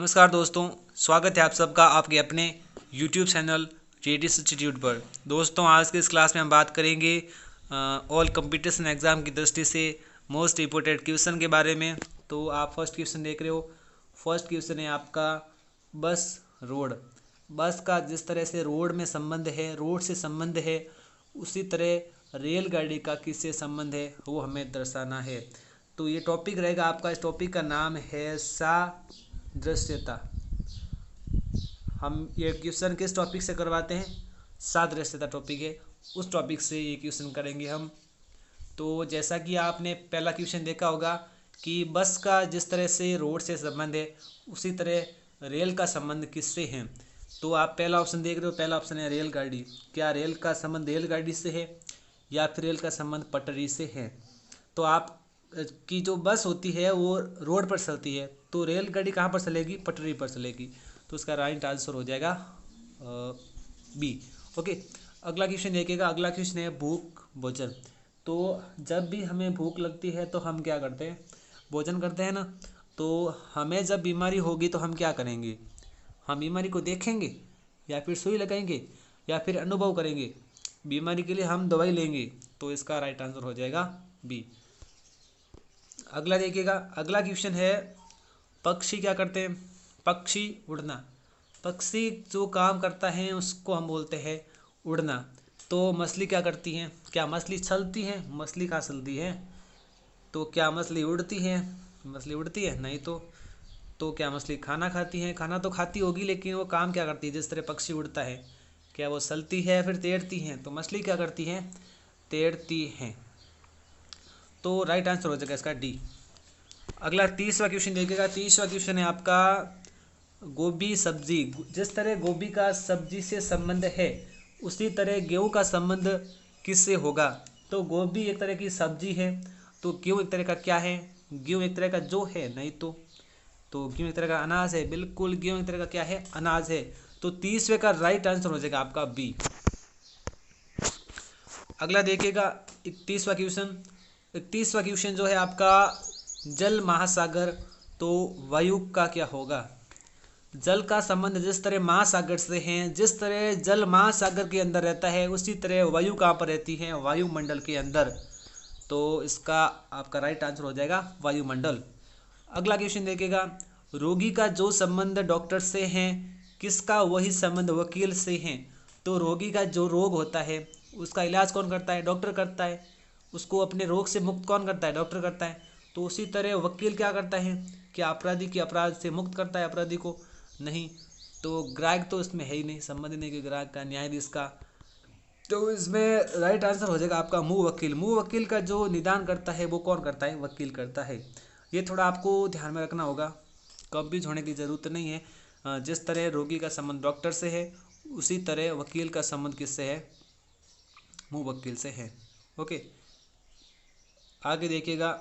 नमस्कार दोस्तों, स्वागत है आप सबका आपके अपने YouTube चैनल जेडीएस इंस्टीट्यूट पर। दोस्तों, आज के इस क्लास में हम बात करेंगे ऑल कंपटीशन एग्ज़ाम की दृष्टि से मोस्ट इम्पोर्टेंट क्वेश्चन के बारे में। तो आप फर्स्ट क्वेश्चन देख रहे हो। फर्स्ट क्वेश्चन है आपका बस रोड। बस का जिस तरह से रोड में संबंध है, रोड से संबंध है, उसी तरह रेलगाड़ी का किससे संबंध है वो हमें दर्शाना है। तो ये टॉपिक रहेगा आपका। इस टॉपिक का नाम है सादृश्यता। हम ये क्वेश्चन किस टॉपिक से करवाते हैं? सादृश्यता टॉपिक है, उस टॉपिक से ये क्वेश्चन करेंगे हम। तो जैसा कि आपने पहला क्वेश्चन देखा होगा कि बस का जिस तरह से रोड से संबंध है, उसी तरह रेल का संबंध किससे है। तो आप पहला ऑप्शन देख रहे हो। पहला ऑप्शन है रेलगाड़ी। क्या रेल का संबंध रेलगाड़ी से है या फिर रेल का संबंध पटरी से है? तो आप की जो बस होती है वो रोड पर चलती है, तो रेलगाड़ी कहाँ पर चलेगी? पटरी पर चलेगी। तो इसका राइट आंसर हो जाएगा बी। ओके, अगला क्वेश्चन देखिएगा। अगला क्वेश्चन है भूख भोजन। तो जब भी हमें भूख लगती है तो हम क्या करते हैं? भोजन करते हैं ना। तो हमें जब बीमारी होगी तो हम क्या करेंगे? हम बीमारी को देखेंगे या फिर सुई लगाएंगे या फिर अनुभव करेंगे? बीमारी के लिए हम दवाई लेंगे। तो इसका राइट आंसर हो जाएगा बी। अगला देखिएगा। अगला क्वेश्चन है पक्षी क्या करते हैं? पक्षी उड़ना। पक्षी जो काम करता है उसको हम बोलते हैं उड़ना। तो मछली क्या करती हैं? क्या मछली चलती है? मछली कहाँ चलती है? तो क्या मछली उड़ती है? मछली उड़ती है नहीं। तो क्या मछली खाना खाती है? खाना तो खाती होगी, लेकिन वो काम क्या करती है? जिस तरह पक्षी उड़ता है, क्या वो चलती है फिर तैरती हैं? तो मछली क्या करती हैं? तैरती हैं। तो राइट आंसर हो जाएगा इसका डी। अगला तीसरा क्वेश्चन देखिएगा। तीसरा क्वेश्चन है आपका गोभी सब्जी। जिस तरह गोभी का सब्जी से संबंध है, उसी तरह गेहूं का संबंध किससे होगा? तो गोभी एक तरह की सब्जी है, तो गेहूं एक तरह का क्या है? गेहूं एक तरह का जो है नहीं। तो गेहूं एक तरह का अनाज है। बिल्कुल, गेहूं एक तरह का क्या है? अनाज है। तो तीसरे का राइट आंसर हो जाएगा आपका बी। अगला देखिएगा 31वां क्वेश्चन। 31वां क्वेश्चन जो है आपका जल महासागर। तो वायु का क्या होगा? जल का संबंध जिस तरह महासागर से है, जिस तरह जल महासागर के अंदर रहता है, उसी तरह वायु कहाँ पर रहती है? वायुमंडल के अंदर। तो इसका आपका राइट आंसर हो जाएगा वायुमंडल। अगला क्वेश्चन देखिएगा। रोगी का जो संबंध डॉक्टर से है, किसका वही संबंध वकील से है? तो रोगी का जो रोग होता है उसका इलाज कौन करता है? डॉक्टर करता है। उसको अपने रोग से मुक्त कौन करता है? डॉक्टर करता है। तो उसी तरह वकील क्या करता है? क्या अपराधी के अपराध से मुक्त करता है अपराधी को? नहीं। तो ग्राहक तो इसमें है ही नहीं, संबंध नहीं कि ग्राहक का, न्यायाधीश का। तो इसमें राइट आंसर हो जाएगा आपका मुँह वकील। मुँह वकील का जो निदान करता है वो कौन करता है? वकील करता है। ये थोड़ा आपको ध्यान में रखना होगा, कंफ्यूज होने की ज़रूरत नहीं है। जिस तरह रोगी का संबंध डॉक्टर से है, उसी तरह वकील का संबंध किससे है? मुँह वकील से है। ओके, आगे देखिएगा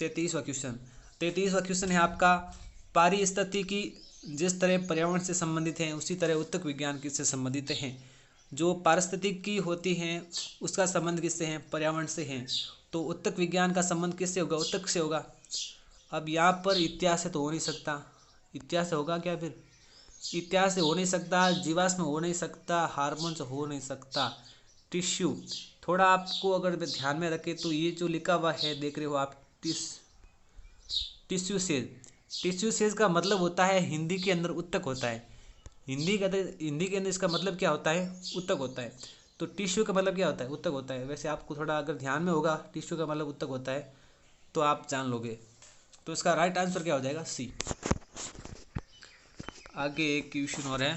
33वां क्वेश्चन। 33वां क्वेश्चन है आपका पारिस्थितिकी। जिस तरह पर्यावरण से संबंधित है, उसी तरह उत्तक विज्ञान किससे संबंधित हैं? जो पारिस्थितिकी होती हैं उसका संबंध किससे है? पर्यावरण से है। तो उत्तक विज्ञान का संबंध किससे होगा? उत्तक से होगा। अब यहाँ पर इतिहास से तो हो नहीं सकता। इतिहास से होगा क्या? फिर इतिहास से हो नहीं सकता, जीवाश्म हो नहीं सकता, हार्मोन से हो नहीं सकता। टिश्यू, थोड़ा आपको अगर ध्यान में रखें तो ये जो लिखा हुआ है देख रहे हो आप, टिश्यू सेल। टिश्यू सेल का मतलब होता है हिंदी के अंदर उत्तक होता है। हिंदी के अंदर इसका मतलब क्या होता है? उत्तक होता है। तो टिश्यू का मतलब क्या होता है? उत्तक होता है। वैसे आपको थोड़ा अगर ध्यान में होगा टिश्यू का मतलब उत्तक होता है तो आप जान लोगे। तो इसका राइट आंसर क्या हो जाएगा? सी। आगे एक क्वेश्चन और है।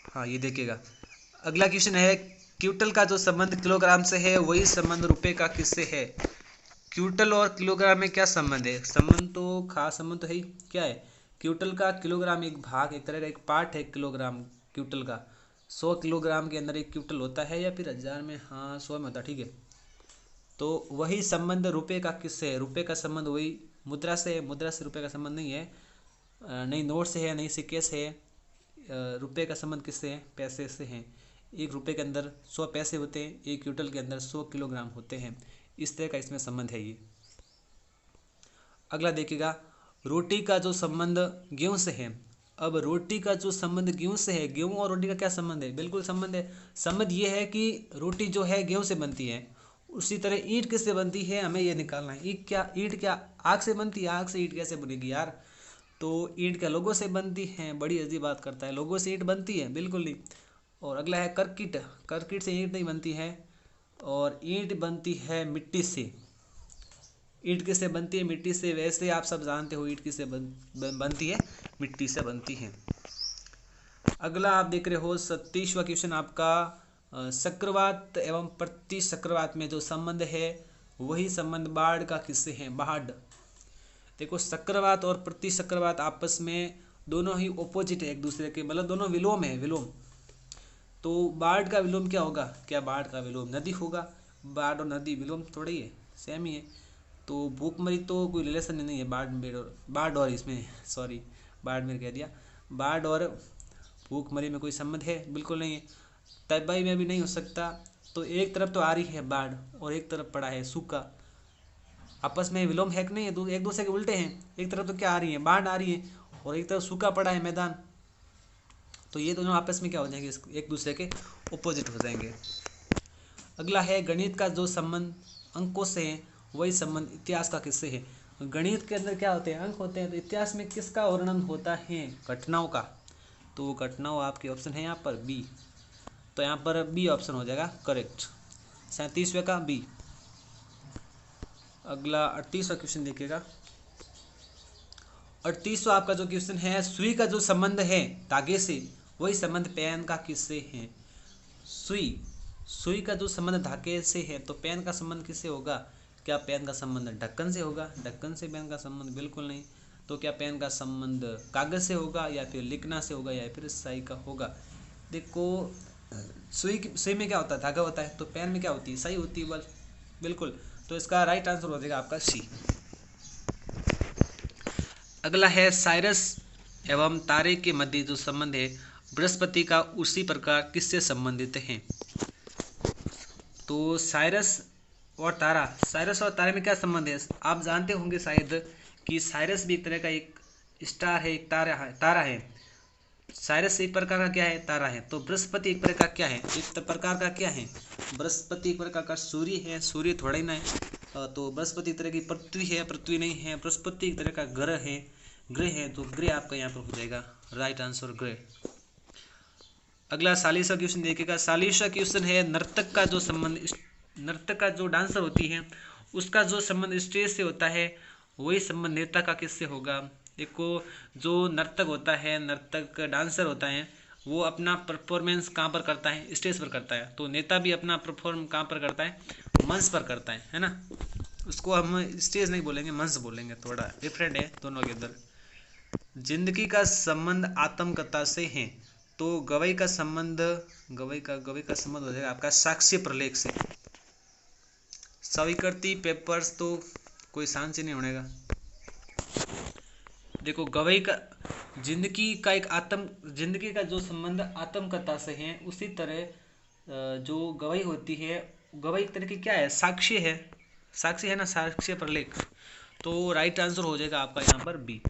हाँ, ये देखिएगा। अगला क्वेश्चन है क्विंटल का जो संबंध किलोग्राम से है, वही संबंध रुपए का किससे है? क्विंटल और किलोग्राम में क्या संबंध है? संबंध तो खास संबंध तो है ही। क्या है? क्विंटल का किलोग्राम एक भाग, एक तरह का एक पार्ट है किलोग्राम। क्विंटल का 100 किलोग्राम के अंदर एक क्विंटल होता है, या फिर 1000 में, हाँ 100 में होता है, ठीक है। तो वही संबंध रुपए का किससे है? रुपए का संबंध वही मुद्रा से है। मुद्रा से रुपए का संबंध नहीं है। नहीं नोट से है, नहीं सिक्के से है। रुपए का संबंध किससे है? पैसे से है। एक रुपए के अंदर 100 पैसे होते हैं, एक क्विंटल के अंदर 100 किलोग्राम होते हैं। इस तरह का इसमें संबंध है ये। अगला देखिएगा रोटी का जो संबंध गेहूं से है। अब रोटी का जो संबंध गेहूं से है, गेहूं और रोटी का क्या संबंध है? बिल्कुल संबंध है। संबंध ये है कि रोटी जो है गेहूं से बनती है। उसी तरह ईंट किससे बनती है, हमें ये निकालना है। ईंट क्या आग से बनती है? आग से ईंट कैसे बनेगी यार? तो ईंट क्या लोगों से बनती है? बड़ी अजीब बात करता है, लोगों से ईंट बनती है? बिल्कुल नहीं। और अगला है करकिट। करकिट से ईंट नहीं बनती है, और ईंट बनती है मिट्टी से। ईंट किससे बनती है? मिट्टी से। वैसे आप सब जानते हो ईंट किससे बनती है? मिट्टी से बनती है। अगला आप देख रहे हो 37वां क्वेश्चन आपका, चक्रवात एवं प्रति चक्रवात में जो संबंध है वही संबंध बाढ़ का किससे है? बाढ़। देखो चक्रवात और प्रति चक्रवात आपस में दोनों ही ऑपोजिट है एक दूसरे के, मतलब दोनों विलोम है, विलोम। तो बाढ़ का विलोम क्या होगा? क्या बाढ़ का विलोम नदी होगा? बाढ़ और नदी विलोम थोड़ी है, सेम ही है। तो भूखमरी तो कोई रिलेशन नहीं है बाढ़ और इसमें, सॉरी बाड़मेर कह दिया। बाढ़ और भूखमरी में कोई संबंध है? बिल्कुल नहीं है। तबाही में भी नहीं हो सकता। तो एक तरफ तो आ रही है बाढ़ और एक तरफ पड़ा है सूखा, आपस में विलोम है कि नहीं है? एक दूसरे के उल्टे हैं। एक तरफ तो क्या आ रही है? बाढ़ आ रही है, और एक तरफ सूखा पड़ा है मैदान। तो ये दोनों आपस में क्या हो जाएंगे? एक दूसरे के अपोजिट हो जाएंगे। अगला है गणित का जो संबंध अंकों से है वही संबंध इतिहास का किससे है? गणित के अंदर क्या होते हैं? अंक होते हैं। तो इतिहास में किसका वर्णन होता है? घटनाओं का। तो वो घटनाओं आपके ऑप्शन है यहाँ पर बी। तो यहाँ पर बी ऑप्शन हो जाएगा करेक्ट, 37वें का बी। अगला 38वां क्वेश्चन देखिएगा। 38वां आपका जो क्वेश्चन है, सुई का जो संबंध है धागे से वही संबंध पेन का किससे है? सुई का जो संबंध धागे से है, तो पेन का संबंध किससे होगा? क्या पेन का संबंध ढक्कन से होगा? ढक्कन से पेन का संबंध बिल्कुल नहीं। तो क्या पेन का संबंध कागज से होगा, या फिर लिखना से होगा, या फिर स्याही का होगा? देखो सुई में क्या होता है? धागा होता है। तो पेन में क्या होती है? स्याही होती है बिल्कुल। तो इसका राइट आंसर हो जाएगा आपका सी। अगला है साइरस एवं तारे के मध्य जो संबंध है बृहस्पति का उसी प्रकार किससे संबंधित है? तो साइरस और तारे में क्या संबंध है? आप जानते होंगे शायद कि साइरस भी एक तरह का एक स्टार है, एक तारा है। साइरस एक प्रकार का क्या है? तारा है। तो बृहस्पति एक प्रकार का क्या है? एक प्रकार का क्या है? बृहस्पति एक प्रकार का सूर्य है। सूर्य थोड़ा ही ना है। तो बृहस्पति एक तरह की पृथ्वी है, पृथ्वी नहीं है। बृहस्पति एक तरह का ग्रह है। तो ग्रह आपका यहाँ पर हो जाएगा राइट आंसर, ग्रह। अगला 40वां क्वेश्चन देखिएगा। 40वां क्वेश्चन है नर्तक का जो डांसर होती है उसका जो संबंध स्टेज से होता है वही संबंध नेता का किससे होगा? देखो जो नर्तक होता है, नर्तक डांसर होता है, वो अपना परफॉर्मेंस कहाँ पर करता है? स्टेज पर करता है। तो नेता भी अपना परफॉर्म कहाँ पर करता है? मंच पर करता है ना। उसको हम स्टेज नहीं बोलेंगे, मंच बोलेंगे। थोड़ा डिफरेंट है दोनों के अंदर। जिंदगी का संबंध आत्मकथा से है, तो गवई का संबंध हो जाएगा आपका साक्ष्य प्रलेख से। स्वीकृति पेपर्स तो कोई सांस ही नहीं होनेगा। देखो गवई का जिंदगी का जो संबंध आत्मकथा से है, उसी तरह जो गवई होती है, गवई एक तरह की क्या है? साक्ष्य है ना, साक्ष्य प्रलेख। तो राइट आंसर हो जाएगा आपका यहाँ पर बी।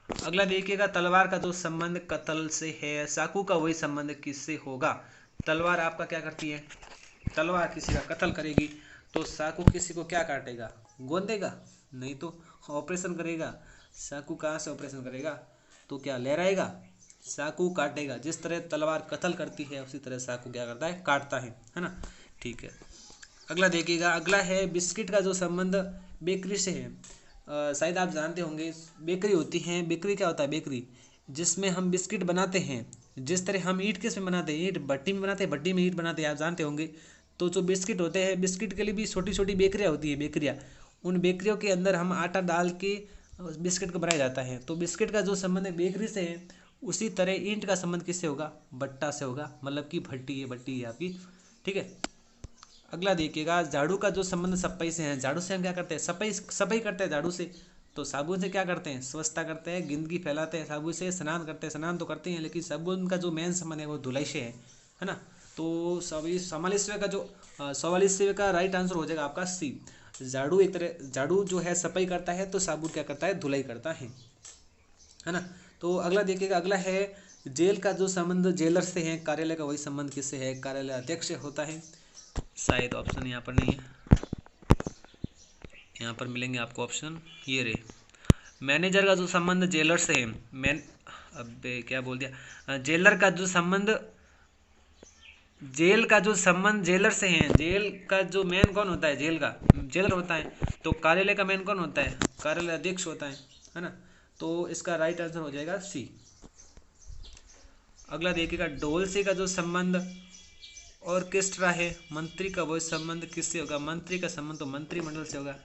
अगला देखिएगा, तलवार का जो संबंध कत्ल से है, चाकू का वही संबंध किससे होगा? तलवार आपका क्या करती है? तलवार किसी का कत्ल करेगी। तो चाकू किसी को क्या काटेगा? गोंदेगा? नहीं तो ऑपरेशन करेगा। चाकू कहाँ से ऑपरेशन करेगा? तो क्या लहराएगा? चाकू काटेगा। जिस तरह तलवार कत्ल करती है उसी तरह चाकू क्या करता है? काटता है ना। ठीक है। अगला देखिएगा। अगला है बिस्किट का जो संबंध बेकरी से है। शायद आप जानते होंगे बेकरी होती है। बेकरी क्या होता है? बेकरी जिसमें हम बिस्किट बनाते हैं। जिस तरह हम ईंट किस में बनाते हैं? ईंट भट्टी में बनाते हैं, भट्टी में ईंट बनाते हैं, आप जानते होंगे। तो जो बिस्किट होते हैं, बिस्किट के लिए भी छोटी छोटी बेकरियाँ होती है, बेकरियाँ। उन बेकरियों के अंदर हम आटा डाल के बिस्किट को बनाया जाता है। तो बिस्किट का जो संबंध है बेकरी से है, उसी तरह ईंट का संबंध किससे होगा? भट्टा से होगा, मतलब कि भट्टी है आपकी। ठीक है। अगला देखिएगा, झाड़ू का जो संबंध सफाई से है। झाड़ू से हम क्या करते हैं? सफाई करते हैं झाड़ू से। तो साबुन से क्या करते हैं? स्वच्छता करते हैं, गंदगी फैलाते हैं। साबुन से स्नान करते हैं, स्नान तो करते हैं, लेकिन साबुन का जो मेन संबंध है वो धुलाई से है ना। तो 44वें का राइट आंसर हो जाएगा आपका सी। झाड़ू जो है सफाई करता है, तो साबुन क्या करता है? धुलाई करता है। है ना। तो अगला देखिएगा, अगला है जेल का जो संबंध जेलर से है, कार्यालय का वही संबंध किससे है, कार्यालय अध्यक्ष से होता है। शायद ऑप्शन यहाँ पर नहीं है, यहाँ पर मिलेंगे आपको ऑप्शन, ये रे। मैनेजर का जो संबंध जेलर से है, अबे क्या बोल दिया, जेलर का जो संबंध, जेल का जो संबंध जेलर से है, जेल का जो मेन कौन होता है, जेल का जेलर होता है। तो कार्यालय का मेन कौन होता है, कार्यालय अध्यक्ष होता है ना। तो इसका राइट आंसर हो जाएगा सी। अगला देखिएगा, डोलसे का जो संबंध ऑर्केस्ट्रा है, मंत्री का वो संबंध किससे होगा, मंत्री का संबंध तो मंत्रिमंडल से होगा।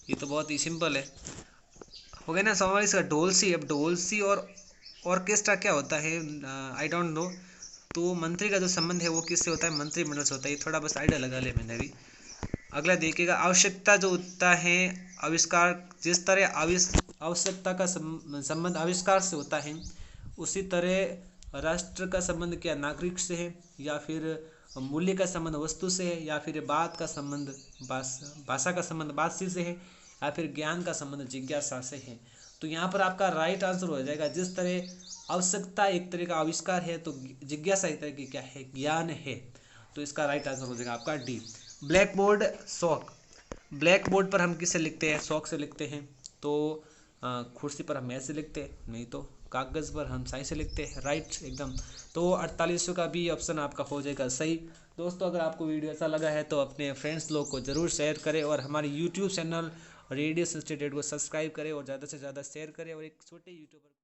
ये तो बहुत ही सिंपल है, हो गया ना सवाल इसका। डोलसी, अब डोलसी और ऑर्केस्ट्रा क्या होता है, आई डोंट नो। तो मंत्री का जो संबंध है वो किससे होता है, मंत्रिमंडल से होता है। ये थोड़ा बस आइडिया लगा ले मैंने भी। अगला देखिएगा, आवश्यकता जो होता है आविष्कार, जिस तरह आवश्यकता का संबंध आविष्कार से होता है, उसी तरह राष्ट्र का संबंध क्या नागरिक से है, या फिर मूल्य का संबंध वस्तु से है, या फिर बात का संबंध भाषा का संबंध बातचीत से है, या फिर ज्ञान का संबंध जिज्ञासा से है। तो यहाँ पर आपका राइट आंसर हो जाएगा, जिस तरह आवश्यकता एक तरह का आविष्कार है, तो जिज्ञासा एक तरह की क्या है, ज्ञान है। तो इसका राइट आंसर हो जाएगा आपका डी। ब्लैक बोर्ड शौक, ब्लैक बोर्ड पर हम किससे लिखते हैं, शौक से लिखते हैं। तो कुर्सी पर हम मैथ से लिखते हैं, नहीं तो कागज़ पर हम साइंस से लिखते हैं, राइट एकदम। तो 4800 का भी ऑप्शन आपका हो जाएगा सही। दोस्तों अगर आपको वीडियो ऐसा लगा है तो अपने फ्रेंड्स लोग को ज़रूर शेयर करें, और हमारे यूट्यूब चैनल रेडियस इंस्टीट्यूट को सब्सक्राइब करें, और ज़्यादा से ज़्यादा शेयर करें, और एक छोटे यूट्यूबर